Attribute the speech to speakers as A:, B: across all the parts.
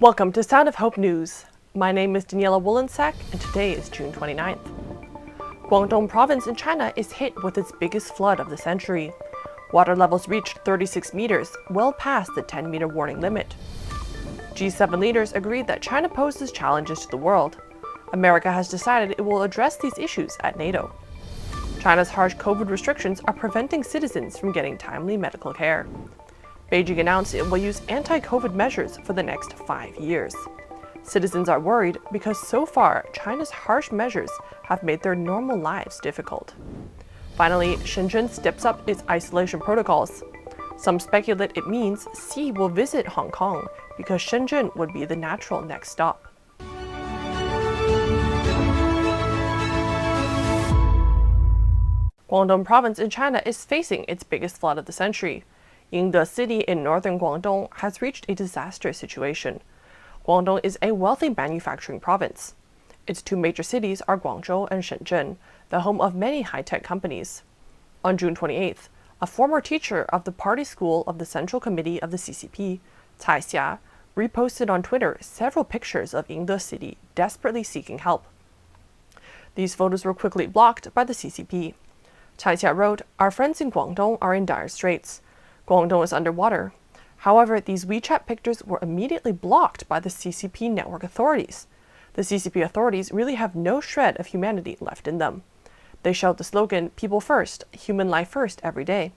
A: Welcome to Sound of Hope News. My name is Daniela Wolensack, and today is June 29th. Guangdong province in China is hit with its biggest flood of the century. Water levels reached 36 meters, well past the 10-meter warning limit. G7 leaders agreed that China poses challenges to the world. America has decided it will address these issues at NATO. China's harsh COVID restrictions are preventing citizens from getting timely medical care. Beijing announced it will use anti-COVID measures for the next 5 years. Citizens are worried because so far, China's harsh measures have made their normal lives difficult. Finally, Shenzhen steps up its isolation protocols. Some speculate it means Xi will visit Hong Kong because Shenzhen would be the natural next stop. Guangdong province in China is facing its biggest flood of the century. Yingde City in northern Guangdong has reached a disastrous situation. Guangdong is a wealthy manufacturing province. Its two major cities are Guangzhou and Shenzhen, the home of many high-tech companies. On June 28th, a former teacher of the party school of the Central Committee of the CCP, Cai Xia, reposted on Twitter several pictures of Yingde City desperately seeking help. These photos were quickly blocked by the CCP. Cai Xia wrote, "Our friends in Guangdong are in dire straits. Guangdong is underwater." However, these WeChat pictures were immediately blocked by the CCP network authorities. The CCP authorities really have no shred of humanity left in them. They shout the slogan, "People first, human life first," every day.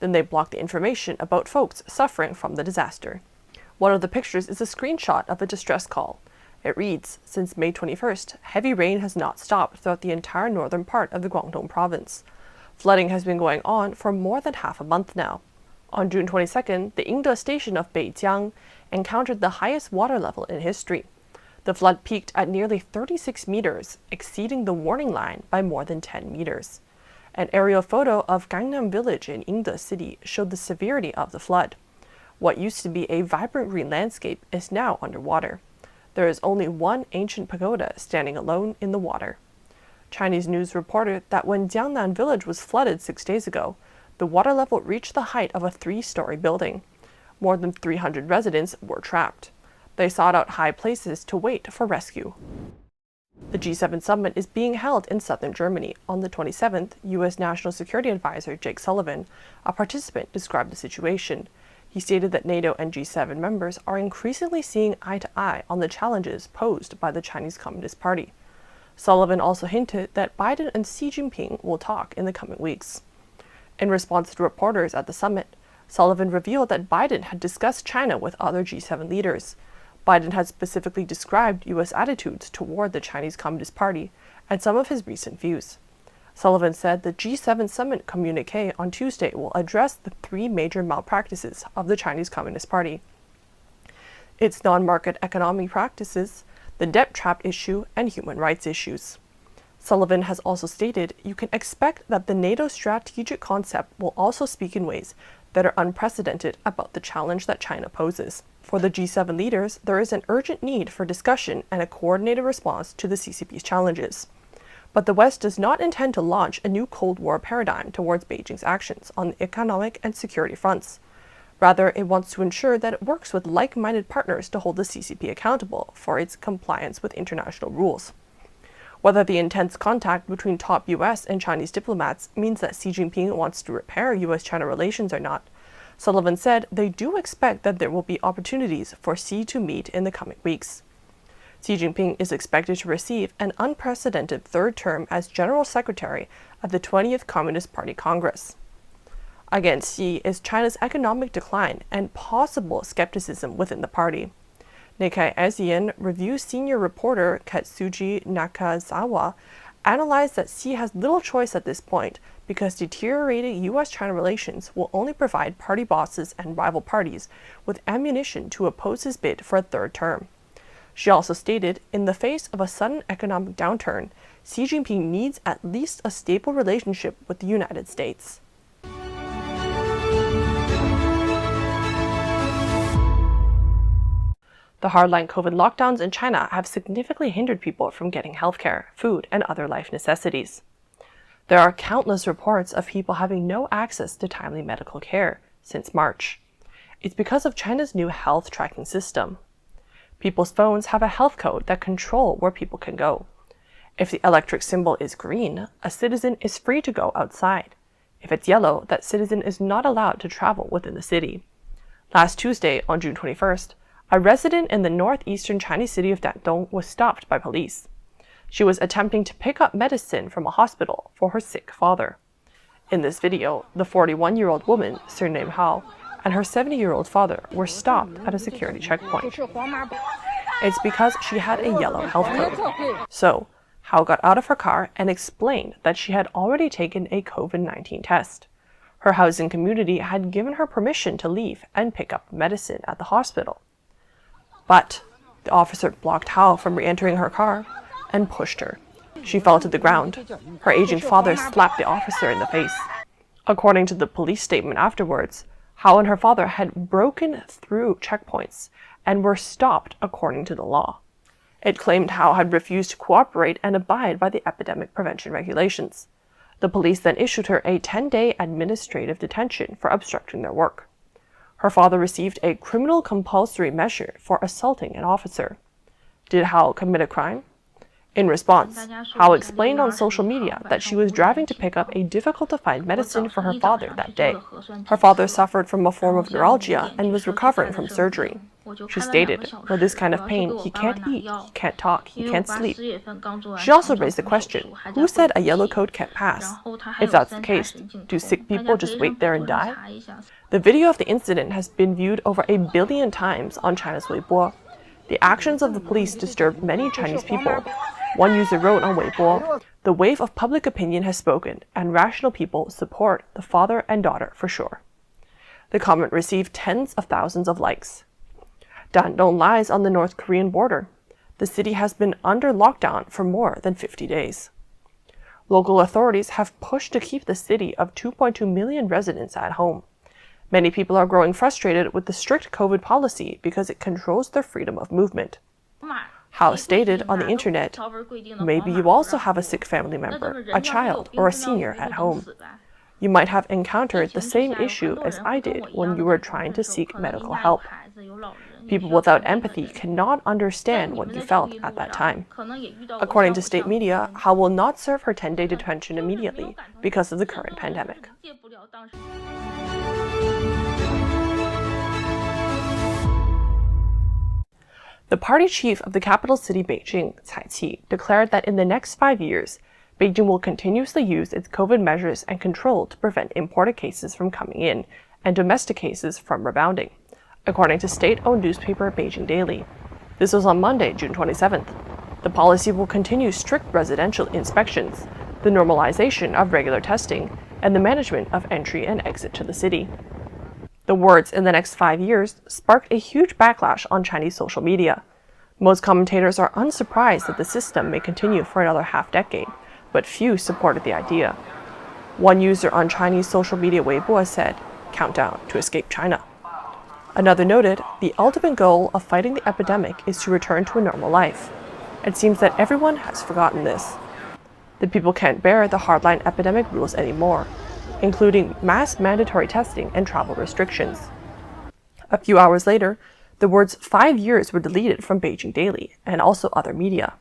A: Then they block the information about folks suffering from the disaster. One of the pictures is a screenshot of a distress call. It reads, "Since May 21st, heavy rain has not stopped throughout the entire northern part of the Guangdong province. Flooding has been going on for more than half a month now." On June 22nd, the Yingde station of Beijing encountered the highest water level in history. The flood peaked at nearly 36 meters, exceeding the warning line by more than 10 meters. An aerial photo of Guangdong village in Yingde City showed the severity of the flood. What used to be a vibrant green landscape is now underwater. There is only one ancient pagoda standing alone in the water. Chinese news reported that when Jiangnan village was flooded 6 days ago, the water level reached the height of a 3-story building. More than 300 residents were trapped. They sought out high places to wait for rescue. The G7 summit is being held in southern Germany. On the 27th, U.S. National Security Advisor Jake Sullivan, a participant, described the situation. He stated that NATO and G7 members are increasingly seeing eye to eye on the challenges posed by the Chinese Communist Party. Sullivan also hinted that Biden and Xi Jinping will talk in the coming weeks. In response to reporters at the summit, Sullivan revealed that Biden had discussed China with other G7 leaders. Biden had specifically described U.S. attitudes toward the Chinese Communist Party and some of his recent views. Sullivan said the G7 summit communique on Tuesday will address the 3 major malpractices of the Chinese Communist Party: its non-market economic practices, the debt trap issue, and human rights issues. Sullivan has also stated you can expect that the NATO strategic concept will also speak in ways that are unprecedented about the challenge that China poses. For the G7 leaders, there is an urgent need for discussion and a coordinated response to the CCP's challenges. But the West does not intend to launch a new Cold War paradigm towards Beijing's actions on the economic and security fronts. Rather, it wants to ensure that it works with like-minded partners to hold the CCP accountable for its compliance with international rules. Whether the intense contact between top U.S. and Chinese diplomats means that Xi Jinping wants to repair U.S.-China relations or not, Sullivan said they do expect that there will be opportunities for Xi to meet in the coming weeks. Xi Jinping is expected to receive an unprecedented third term as General Secretary of the 20th Communist Party Congress. Against Xi is China's economic decline and possible skepticism within the party. Nikkei ASEAN Review senior reporter Katsuji Nakazawa analyzed that Xi has little choice at this point because deteriorating U.S.-China relations will only provide party bosses and rival parties with ammunition to oppose his bid for a third term. She also stated, in the face of a sudden economic downturn, Xi Jinping needs at least a stable relationship with the United States. The hardline COVID lockdowns in China have significantly hindered people from getting healthcare, food, and other life necessities. There are countless reports of people having no access to timely medical care since March. It's because of China's new health tracking system. People's phones have a health code that control where people can go. If the electric symbol is green, a citizen is free to go outside. If it's yellow, that citizen is not allowed to travel within the city. Last Tuesday, on June 21st, a resident in the northeastern Chinese city of Guangdong was stopped by police. She was attempting to pick up medicine from a hospital for her sick father. In this video, the 41-year-old woman, surnamed Hao, and her 70-year-old father were stopped at a security checkpoint. It's because she had a yellow health code. So, Hao got out of her car and explained that she had already taken a COVID-19 test. Her housing community had given her permission to leave and pick up medicine at the hospital. But the officer blocked Hao from re-entering her car and pushed her. She fell to the ground. Her aging father slapped the officer in the face. According to the police statement afterwards, Hao and her father had broken through checkpoints and were stopped according to the law. It claimed Hao had refused to cooperate and abide by the epidemic prevention regulations. The police then issued her a 10-day administrative detention for obstructing their work. Her father received a criminal compulsory measure for assaulting an officer. Did Hao commit a crime? In response, Hao explained on social media that she was driving to pick up a difficult-to-find medicine for her father that day. Her father suffered from a form of neuralgia and was recovering from surgery. She stated, with this kind of pain, he can't eat, he can't talk, he can't sleep. She also raised the question, who said a yellow code can't pass? If that's the case, do sick people just wait there and die? The video of the incident has been viewed over 1 billion times on China's Weibo. The actions of the police disturbed many Chinese people. One user wrote on Weibo, "The wave of public opinion has spoken, and rational people support the father and daughter for sure." The comment received tens of thousands of likes. Guangdong lies on the North Korean border. The city has been under lockdown for more than 50 days. Local authorities have pushed to keep the city of 2.2 million residents at home. Many people are growing frustrated with the strict COVID policy because it controls their freedom of movement. Hao stated on the internet, "Maybe you also have a sick family member, a child, or a senior at home. You might have encountered the same issue as I did when you were trying to seek medical help. People without empathy cannot understand what you felt at that time." According to state media, Hao will not serve her 10-day detention immediately because of the current pandemic. The party chief of the capital city Beijing, Cai Qi, declared that in the next 5 years, Beijing will continuously use its COVID measures and control to prevent imported cases from coming in and domestic cases from rebounding, according to state-owned newspaper Beijing Daily. This was on Monday, June 27th. The policy will continue strict residential inspections, the normalization of regular testing, and the management of entry and exit to the city. The words "in the next 5 years" sparked a huge backlash on Chinese social media. Most commentators are unsurprised that the system may continue for another half-decade, but few supported the idea. One user on Chinese social media Weibo said, "Countdown to escape China." Another noted, the ultimate goal of fighting the epidemic is to return to a normal life. It seems that everyone has forgotten this. The people can't bear the hardline epidemic rules anymore, including mass mandatory testing and travel restrictions. A few hours later, the words 5 years were deleted from Beijing Daily and also other media.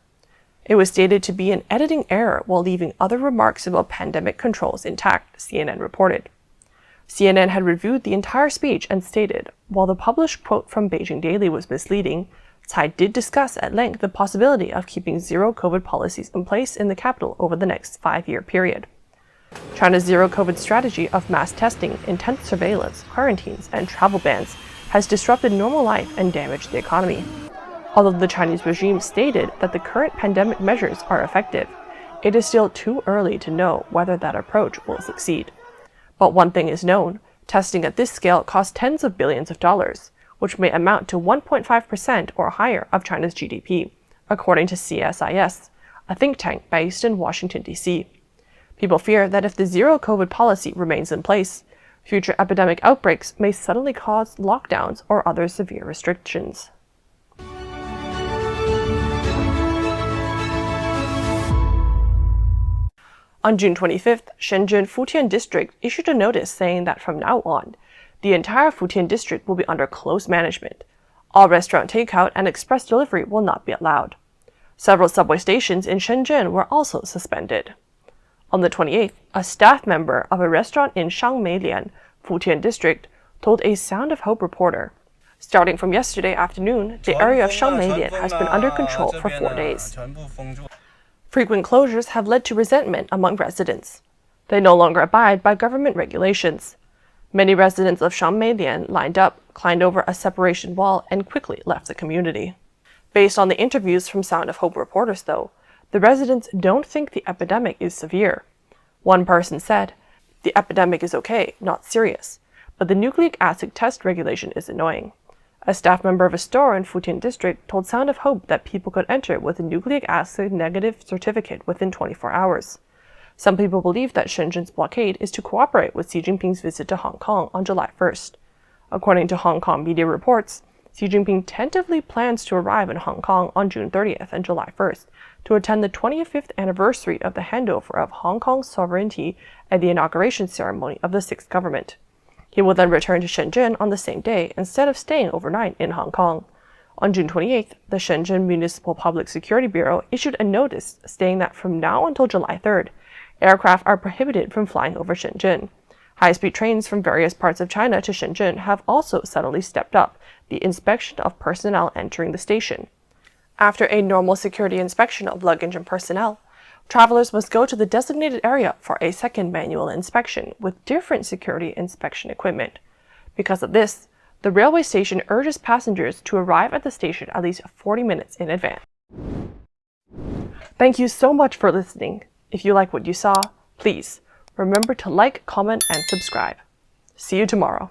A: It was stated to be an editing error while leaving other remarks about pandemic controls intact, CNN reported. CNN had reviewed the entire speech and stated, while the published quote from Beijing Daily was misleading, Tsai did discuss at length the possibility of keeping zero COVID policies in place in the capital over the next 5-year period. China's zero-COVID strategy of mass testing, intense surveillance, quarantines, and travel bans has disrupted normal life and damaged the economy. Although the Chinese regime stated that the current pandemic measures are effective, it is still too early to know whether that approach will succeed. But one thing is known, testing at this scale costs tens of billions of dollars, which may amount to 1.5% or higher of China's GDP, according to CSIS, a think tank based in Washington, D.C. People fear that if the zero-COVID policy remains in place, future epidemic outbreaks may suddenly cause lockdowns or other severe restrictions. On June 25th, Shenzhen Futian District issued a notice saying that from now on, the entire Futian District will be under close management. All restaurant takeout and express delivery will not be allowed. Several subway stations in Shenzhen were also suspended. On the 28th, a staff member of a restaurant in Shangmeilian, Futian district, told a Sound of Hope reporter, "Starting from yesterday afternoon, the area of Shangmeilian has been under control for 4 days. Frequent closures have led to resentment among residents. They no longer abide by government regulations. Many residents of Shangmeilian lined up, climbed over a separation wall, and quickly left the community." Based on the interviews from Sound of Hope reporters, though, the residents don't think the epidemic is severe. One person said, "The epidemic is okay, not serious, but the nucleic acid test regulation is annoying." A staff member of a store in Futian district told Sound of Hope that people could enter with a nucleic acid negative certificate within 24 hours. Some people believe that Shenzhen's blockade is to cooperate with Xi Jinping's visit to Hong Kong on July 1st. According to Hong Kong media reports, Xi Jinping tentatively plans to arrive in Hong Kong on June 30th and July 1st to attend the 25th anniversary of the handover of Hong Kong's sovereignty at the inauguration ceremony of the sixth government. He will then return to Shenzhen on the same day instead of staying overnight in Hong Kong. On June 28th, the Shenzhen Municipal Public Security Bureau issued a notice stating that from now until July 3rd, aircraft are prohibited from flying over Shenzhen. High-speed trains from various parts of China to Shenzhen have also suddenly stepped up the inspection of personnel entering the station. After a normal security inspection of luggage and personnel, travelers must go to the designated area for a second manual inspection with different security inspection equipment. Because of this, the railway station urges passengers to arrive at the station at least 40 minutes in advance. Thank you so much for listening. If you like what you saw, please remember to like, comment, and subscribe. See you tomorrow.